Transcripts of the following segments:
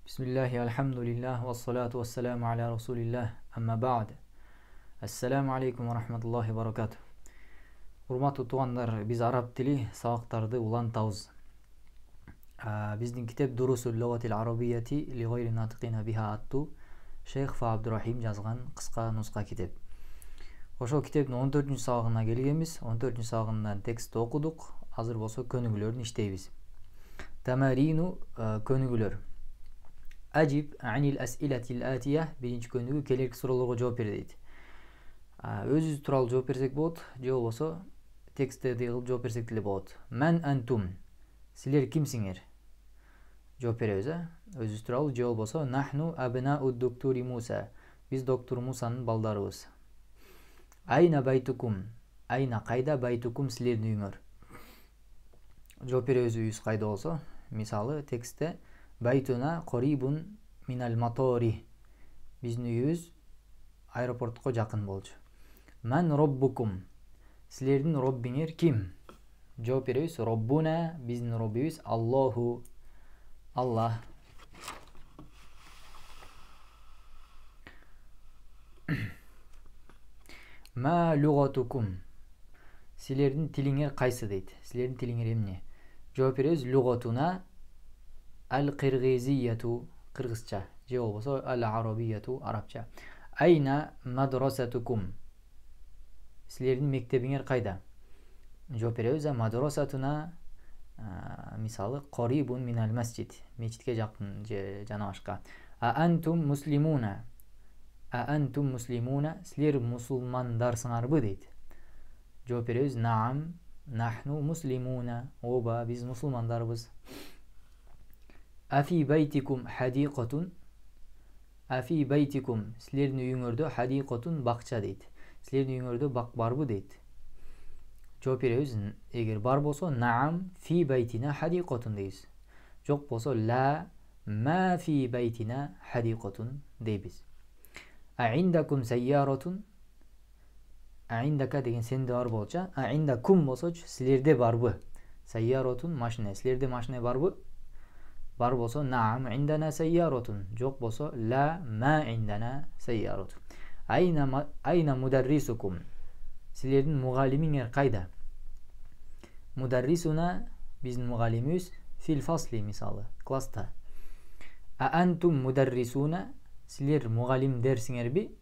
Bismillahi, elhamdülillah, ve salatu ve selamu ala Resulillah, amma ba'd. Assalamu alaikum wa rahmatullahi wa barakatuh. Урматтуу туугандар, биз араб тили сабактарды улантабыз. Биздин китеп Дурусул лугатил арабияти ли гайри натиқина биха аттуу Шейх Фа Абдурахим жазган кыска нуска китеп. Ошол китептин 14 сабагына келгенбиз. 14 сабагынан текстти окудук. Азыр болсо көнүгүүлөрүн иштейбиз. Тамарину көнүгүүлөр. Ajib anil as'ilatil atiya. Birinci könügü kelерки суроолорго жооп бер дейт. Өзүбүз тууралуу жооп берсек болот, же болбосо текстти кылып жооп берсек деле болот. Мен антум. Силер кимсиңер? Жооп беребиз, өзүбүз тууралуу, же болбосо нахну абнау доктури Муса. Биз доктор Мусанын балдарыбыз. Айна байтукум. Айна кайда байтукум силердин үйүңөр? Жооп беребиз үйүбүз кайда болсо. Мисалы текстте Байтуна корибун минал матори. Биздин үйүбүз аэропортко жакын болчу. Мен роббукум. Силердин роббиңер ким? Жооп беребиз. Роббуна, биздин роббибиз Аллаху. Аллах. Ма лугатукум. Силердин тилиңер кайсы дейт. Силердин тилиңер эмне? Жооп беребиз. Лугатуна Al-Qirgiziyatu Qırgızca, же болбосо Al-Arabiyatu Arapça. Ayna madrasatukum. Силердин мектебиңер кайда? Жооп беребиз. Мадрасатуна мисалы Qaribun minal masjid. Мечитке жакын же жана башка. Антум муслимуна. Антум муслимуна. Силер мусулмандарсыңарбы дейт. Жооп беребиз. Наам нахну муслимуна. Оба биз мусулмандарбыз. Афи байтикум хадиқатун. Афи байтикум. Силердин үйүңөрдө хадиқатун бакча дейт. Силердин үйүңөрдө бак барбы дейт. Жооп беребиз. Эгер бар болсо наам фи байтина хадиқатун дейбиз. Жок болсо ла ма фи байтина хадиқатун дейбиз. Аиндакум сайяратун. Аиндака деген сенде бар болчу. Аиндакум болсочу силерде барбы? Сайяратун машина. Силерде машина барбы? Бар болсо наам индана сайяратун. Жок болсо ла ма индана сайяратун. Айна мударрисукум. Силердин мугалимиңер кайда? Мударрисуна биздин мугалимибиз фил фасли мисалы класста. Антум мударрисуна. Силер мугалимдерсиңерби?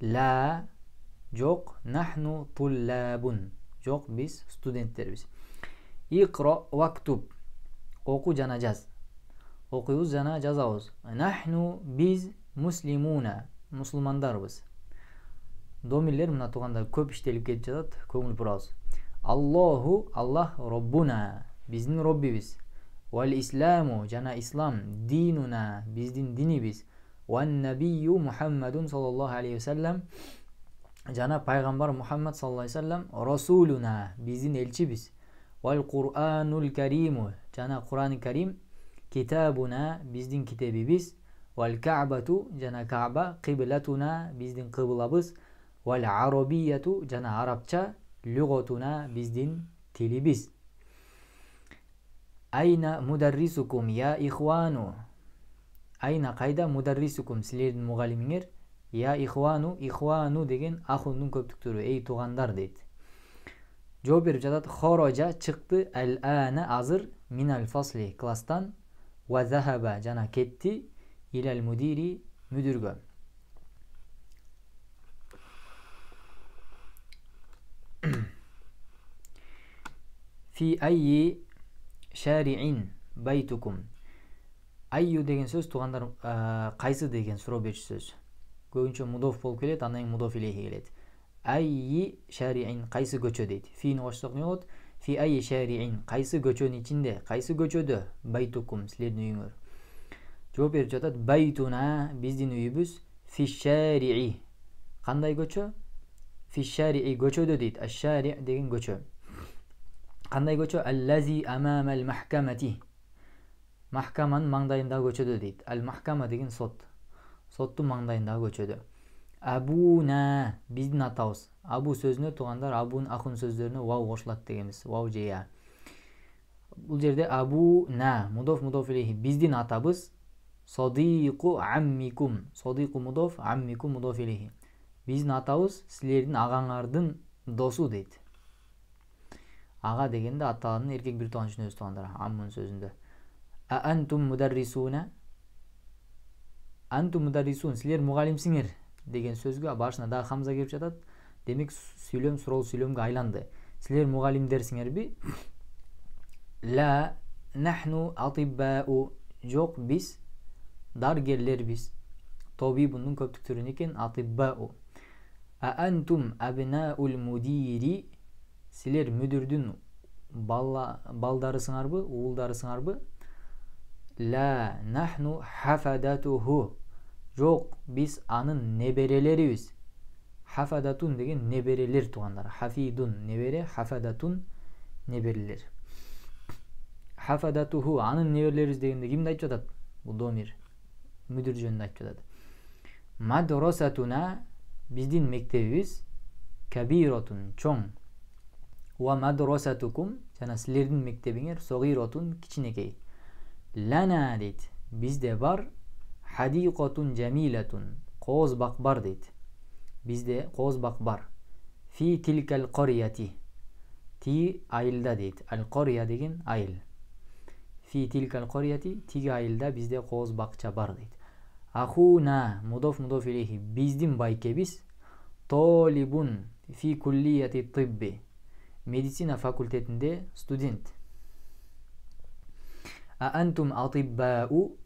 Ла жок нахну туллабун. Жок биз студенттербиз. Икра вактуб. Оку жана жаз. Окуйбуз жана жазабыз. Нахну биз муслимуна. Мусулмандарбыз. Домирлер мына туугандар көп иштелип кетип жатат. Көңүл бурабыз. Аллаху Аллах роббуна. Биздин роббибиз. Вал исламу жана ислам динуна. Биздин динибиз. Ван набию Мухаммадун саллаллаху алейхи ва саллям жана пайгамбар Мухаммад саллаллаху алейхи ва саллям расулуна. Биздин элчибиз. Вал Куранул Кариму жана Курани Карим китабуна биздин китебибиз. Вал Каабату жана Кааба кыблатуна биздин кыблабыз. Вал Арабияту жана арабча лугатуна биздин тилибиз. Айна мударрисукум я ихвану. Айна кайда мударрисукум силердин мугалимиңер? Я ихвану. Ихвану деген ахундун көптүктөрү, эй туугандар дейт. Жооп берип жатат. Хорожа чыкты ал-ана азыр минал фасли класстан. Ва захаба жана кетти илал мудири мүдүргө. Фи айи шариин байтукум. Айю деген сөз туугандар кайсы деген суроо берчү сөз. Көбүнчө мудоф болуп келет, андан кийин мудоф илейхи келет. Айи шариин кайсы көчө дейт. Фини кошсок не болот? Фи айи шариин кайсы көчөнүн ичинде, кайсы көчөдө байтукум силердин үйүңөр. Жооп берип жатат. Байтуна биздин үйүбүз фи шарии. Кандай көчө? Фи шарии көчөдө дейт. Аш-шари деген көчө. Кандай көчө? Аллази амамал махкамати. Махкаманын маңдайындагы көчөдө дейт. Ал-махкама деген сот. Соттун маңдайындагы көчөдө. Абуна биздин атабыз. Абу сөзүнө туугандар абун ахун сөздөрүнө вау кошулат дегенбиз. Вау же я. Бул жерде абу на мудоф илейхи биздин атабыз Sadiqu ammikum. Sadiqu mudof, ammikum mudof ileyhi. Биздин атабыз силердин агаңардын досу дейт. Ага дегенде атанын эркек бир тууган түшүнөбүз туугандар. Аммун сөзүндө. Антум мударрисуна. Антум мударрисун. Силер мугалимсиңер деген сөзгө башына да хамза кирип жатат. Демек сүйлөм суроо сүйлөмгө айланды. Силер мугалимдерсиңерби? Ла нахну атиббау. Жок, биз даргерлербиз. Тобибунун көптүк түрүнү экен атиббау. Антум абнаул мудири. Силер мүдүрдүн балдарысыңарбы, уулдарысыңарбы? Ла нахну хафадатуху. Жок, биз анын неберелерибиз. Хафадатун деген неберелер туугандар. Хафидун небере, хафадатун неберелер. Хафадатуху анын неберелерибиз дегенде кимди айтып жатат? Бул домир мүдүр жөнүндө айтып жатат. Мадрасатуна биздин мектебибиз кабиротун чоң. Ва мадрасатукум жана силердин мектебиңер согиротун кичинекей. Лана дейт. Бизде бар хадиқотун жамилатун. Кооз бак бар дейт. Бизде кооз бак бар. Фи тилкал корияти. Ти айылда дейт. Ал кория деген айыл. Фи тилкал корияти. Тиги айылда бизде кооз бакча бар дейт. Ахуна мудоф мудоф илейхи. Биздин байкебиз толибун фи куллияти тибби. Медицина факультетинде студент. Антум атиббау.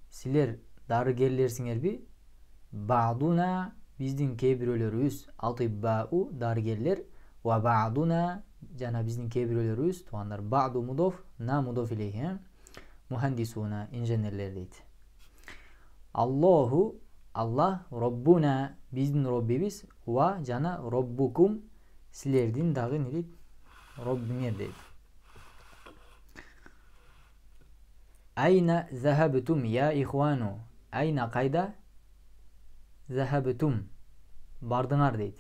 Силер дарыгерлерсиңерби? Баъдуна биздин кээ бирөөлөрүбүз атиббау дарыгерлер. Ва баъдуна жана биздин кээ бирөөлөрүбүз туугандар баъду мудоф на мудоф илейхи. Мухандисуна инженерлер дейт. Аллаху Аллах роббуна биздин роббибиз. Ва жана роббукум силердин дагы не дейт? Роббиңер дейт. Айна захабтум я ихвану. Айна кайда? Захабтум бардыңар дейт.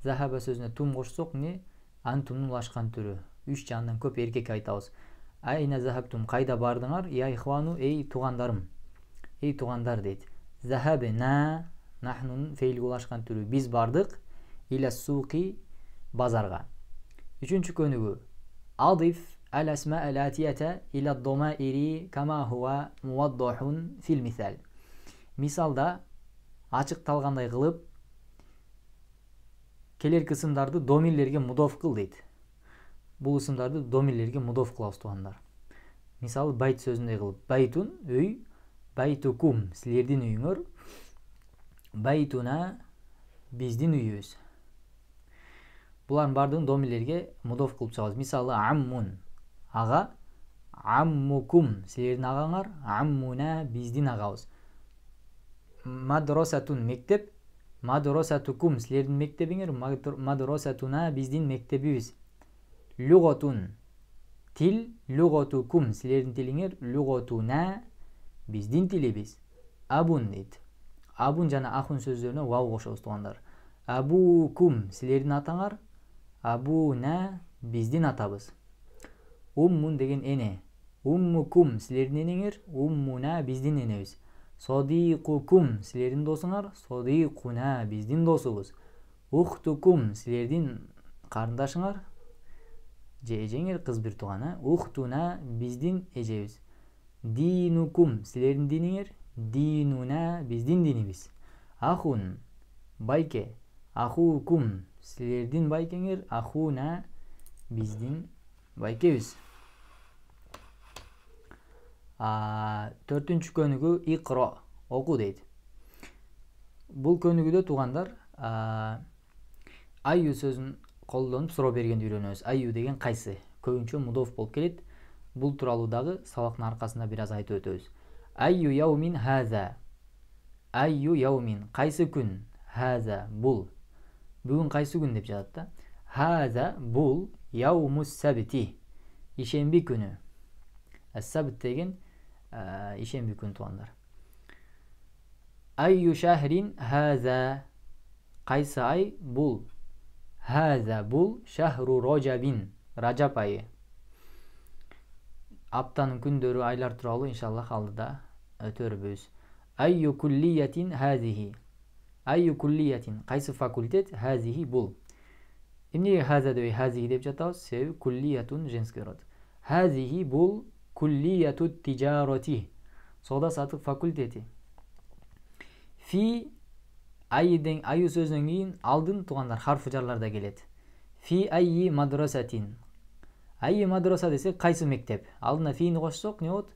Захаба сөзүнө тум кошсок не? Антумдун улашкан түрү. 3 жандан көп эркек айтабыз. Айна захабтум кайда бардыңар? Я ихвану эй туугандарым. Эй туугандар дейт. Захабна нахнун фейлге улашкан түрү. Биз бардык иля суки базарга. 3-чү көнүгү. Адиф الأسماء الآتية إلى الضمائر كما هو موضح في المثال. Мисалда ачыкталгандай кылып келер кысымдарды домирлерге мудоф кыл дейт. Бул ысымдарды домирлерге мудоф кылабыз туугандар. Мисалы байт сөзүндөй кылып байтун үй, байтукум силердин үйүңөр, байтуна биздин үйүбүз. Булардын бардыгын домирлерге мудоф кылып чыгабыз. Мисалы аммун ага, аммукум силердин агаңар, аммуна биздин агабыз. Мадрасатун мектеп, мадрасатукум силердин мектебиңер, мадрасатуна биздин мектебибиз. Лугатун тил, лугатукум силердин тилиңер, лугатуна биздин тилибиз. Абун дейт. Абун жана ахун сөздөрүнө вау кошобуз туугандар. Абукум силердин атаңар, абуна биздин атабыз. Уммун деген эне. Уммукум силердин энеңер, уммуна биздин энебиз. Садиқукум силердин досуңар, садиқуна биздин досубуз. Ухтукум силердин карындашыңар, же эжеңер кыз бир тууган, ухтуна биздин эжебиз. Динукум силердин диниңер, динуна биздин динибиз. Ахун байке, ахукум силердин байкеңер, ахуна биздин байкебиз. 4-чү көнүгү икро оку дейт. Бул көнүгүдө туугандар айю сөзүн колдонуп суроо бергенди үйрөнөбүз. Айю деген кайсы? Көбүнчө мудоф болуп келет. Бул тууралуу дагы сабактын аркасында бир аз айтып өтөбүз. Айю яумин хаза. Айю яумин кайсы күн? Хаза бул. Бүгүн кайсы күн деп жатат да. Хаза бул яумус сабти. Ишемби күнү. As-sabt деген ишемби күн туугандар. Айю шахрин хаза. Кайсы ай бул? Хаза бул шахру рожабин. Ражаб айы. Аптанын күндөрү, айлар тууралуу иншаллах алдыда Törбүз. Ayyu kulliyetin hazihi. Ayyu kulliyetin. Qaysı fakultet? Hazihi bul. Emnege haza деп hazihi деп жатабыз? Себеби kulliyatun женский род. Hazihi bul kulliyatut tijarati. Сауда саттык факультети. Fi ayı sözүнөн кийин алдын туугандар харфы жарларда келет. Fi ayyi madrasatin. Ayyi madrasa десек кайсы мектеп? Алдына фини кошсок не болот?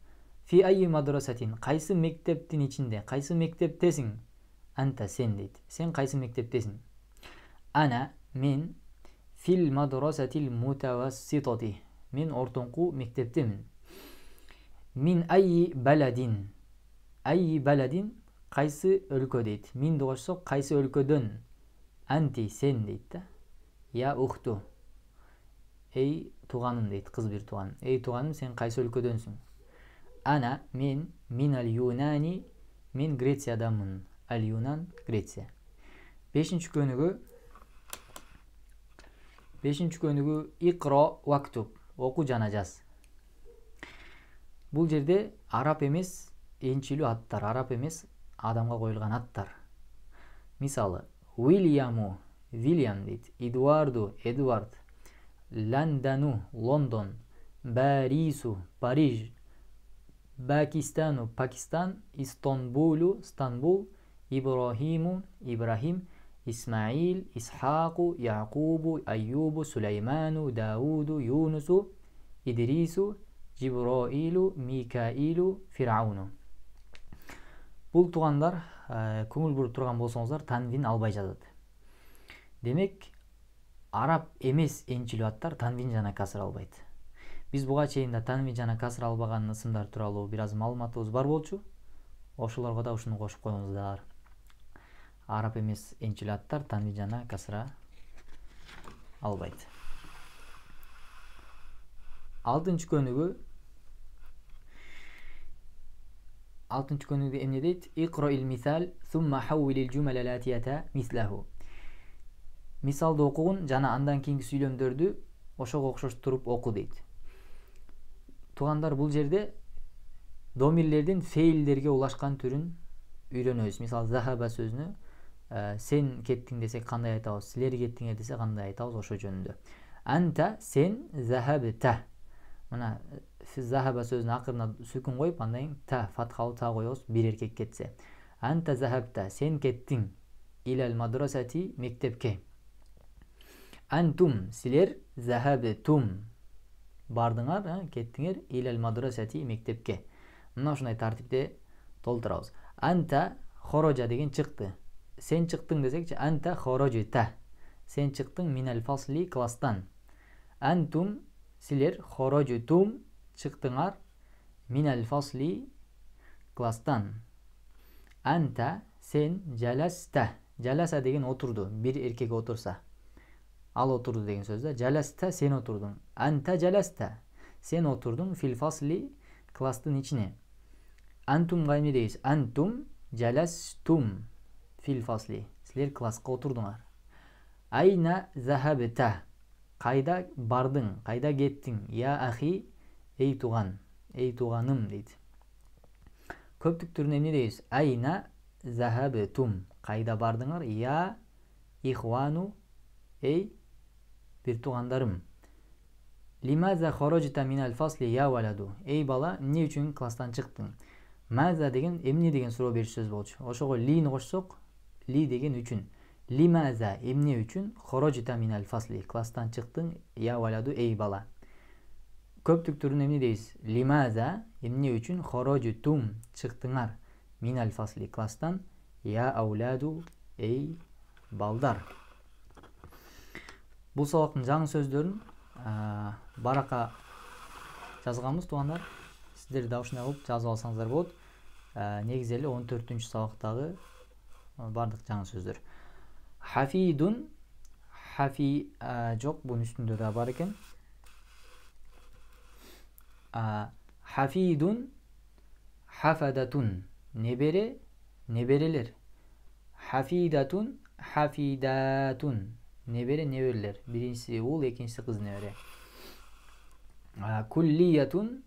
Fi ayyi madrasatin. Кайсы мектептин ичинде? Кайсы мектептесиң? Анта сен дейт. Сен кайсы мектептесиң? Ана мен fil madrasatil mutavassitati. Мен ортоңку мектептемин. Min ayyi baladin. Ayyi baladin кайсы өлкө дейт. Минди кошсок кайсы өлкөдөн? Анти сен дейт да. Я ухту. Эй тууганым дейт, кыз бир тууган. Эй тууганым, сен кайсы өлкөдөнсүң? Ана мен минал юнани. Мен Грециядамын. Ал Юнан Греция. Бешинчи көнүгү икро вактуб. Оку жана жаз. Бул жерде араб эмес энчилүү аттар, араб эмес адамга коюлган аттар. Мисалы, Уильяму, Вильям дейт. Эдуарду, Эдуард. Лондону, Лондон. Парису, Париж. Пакистану, Пакистан. Истанбулу, Стамбул. Ибрахиму, Ибрахим. Исмаил, Исхаку, Якубу, Айюбу, Сулейману, Дауду, Юнусу, Идрису, Жибраилу, Микаилу, Фирауну. Бул туугандар көңүл буруп турган болсоңуздар танвин албай жатат. Демек, араб эмес энчилүү аттар танвин жана касыр албайт. Биз буга чейин да танвин жана касыр албаган ысымдар тууралуу бир аз маалыматыбыз бар болчу. Ошолорго да ушуну кошуп коюңуздар. Араб эмес энчилүү аттар танвин жана касыра албайт. Алтынчы көнүгү эмне дейт? Иqra'il misal thumma hawwilil jumala latiyata mislahu. Мисалды окугун жана андан кийинки сүйлөмдөрдү ошого окшоштуруп оку дейт. Туугандар, бул жерде домирлердин фейлдерге улашкан түрүн үйрөнөбүз. Мисалы, захаба сөзүнө сен кеттиң десек кандай айтабыз? Силер кеттиңер десе кандай айтабыз? Ошо жөнүндө. Анта сен захабта. Мына захаба сөзүнүн акырына сүкүн коюп, андан кийин та фатхалуу та коебуз, бир эркек кетсе. Анта захабта, сен кеттиң. Илал мадрасати, мектепке. Антум, силер захабтум. Бардыңар, кеттиңер. Илал мадрасати, мектепке. Мына ушундай тартипте толтурабыз. Анта хорожа деген чыкты. Сен чыктың десекчи, анта хорожта. Сен чыктың минал фасли, класстан. Антум, силер хорожтум, чыктыңар минал фасли, класстан. Анта, сен жаласта. Жаласа деген отурду, бир эркек отурса. Ал отурду деген сөз да. Жаласта, сен отурдуң. Анта жаласта. Сен отурдуң фил фасли, класстын ичине. Антумга эмне дейбиз? Антум жаластум фил фасли. Силер класска отурдуңар. Айна захабта. Кайда бардың, кайда кеттиң? Я ахи, эй туган, эй туганым дейт. Көптүк түрүнө эмне дейбиз? Айна захабтум. Кайда бардыңар? Я ихвану, эй бир тугандарым. Лимаза хорожта минал фасли я валаду. Эй бала, эмне үчүн класстан чыктың? Маза деген эмне деген суроо бериш сөз болчу. Ошого лини кошсок, ли деген үчүн. Лимаза эмне үчүн? Хорожта минал фасли. Класстан чыктың, я валаду, эй бала. Көптүк түрүнө эмне дейбиз? Лимаза эмне үчүн? Хорожтум, чыктыңар. Минал фасли, класстан. Я ауладу, эй балдар. Бул сабактын жаңы сөздөрүн барака жазганбыз, туугандар. Сиздер да ушундай кылып жазып алсаңыздар болот. Негизи эле 14-үнчү сабактагы бардык жаңы сөздөр. Хафидун, хафи жок, бунун үстүндө да бар экен. Хафидун, хафадатун, небере, неберелер. Хафидатун, хафидатун, небере, неберелер. Биринчиси ул, экинчиси кыз небере. Куллиятун,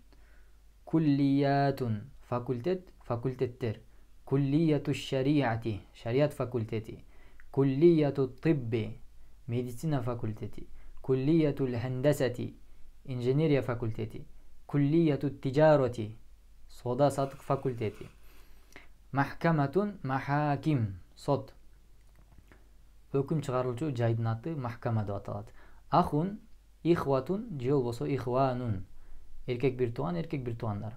куллиятун, факультет, Fakultettер. Kulliyatu şeriati. Şeriat fakülteti. Kulliyatu tibbi. Medisina fakülteti. Kulliyatul hendeseti. İnjineriya fakülteti. Kulliyatu ticareti. Soda satık fakülteti. Mahkamatun mahakim. Sot. Hüküm çıkarılıcı jaydın adı mahkama деп аталат. Ahun, ihvatun, же болбосо ihvanun. Erkek bir tuğan, erkek bir tuğanlar.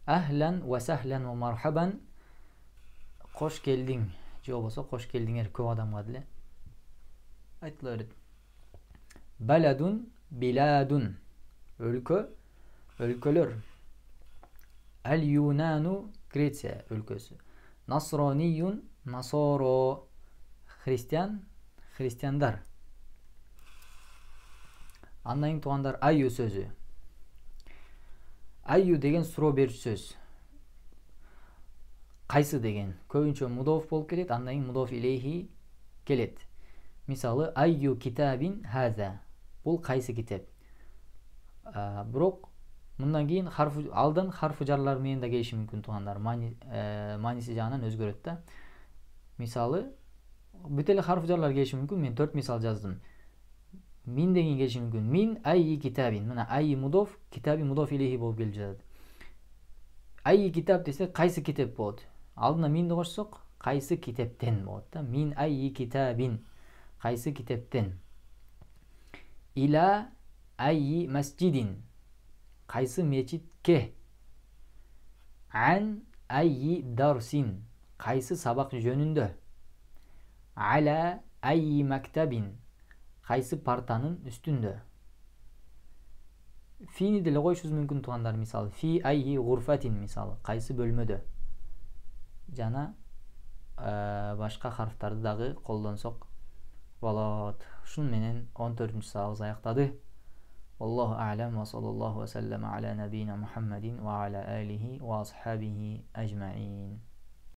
Ahlen ve sahlen ve marhaban. Hoş geldin. же болбосо hoş geldin köp адамга деле айтыла берет. Baladun, biladun. Өлkö, өлkölөр. El Yunanu, Grecia ülkesi. Nasraniyun, Nasoro. Hristiyan, Hristiyanlar. Anlayın tuğanlar ayyu sözü. Ayyu деген суроо берүүчү söz. Кайсы деген көбүнчө мудоф болуп келет, андан кийин мудоф илейхи келет. Мисалы ayyu kitabin haza. Бул кайсы китеп. Бирок мындан кийин алдан харфы жарлар менен да келиши мүмкүн тугандар. Мааниси жагынан өзгөрөт да. Мисалы бүт эле харфы жарлар келиши мүмкүн. Мен 4 мисал жаздым. Min деген келиши мүмкүн. Min ayyi kitabin. Мына ayyi мудоф, китаби мудоф илейхи болуп келип жатат. Ayyi kitap десе кайсы китеп болот. Алдына минди кошсок, кайсы китептен болот да. Min ayyi kitabin. Кайсы китептен. Ila ayyi masjidin. Kaysı mecitke. An ayyi darsin. Kaysı sabak jönündө. Ala ayyi maktabin. Kaysı partanın üstündö. Fi'ni деле koyuşuz mümkün tuğanlar misal. Fi ayyi gurfatin misal. Kaysı bölmödö. Jana başka harftardı dagı koldansok bolot. Şun menen 14. sağız ayaktады. Wallahu a'lam ve sallallahu ve sellem ala nebina Muhammedin ve ala alihi ve ashabihi ecma'in.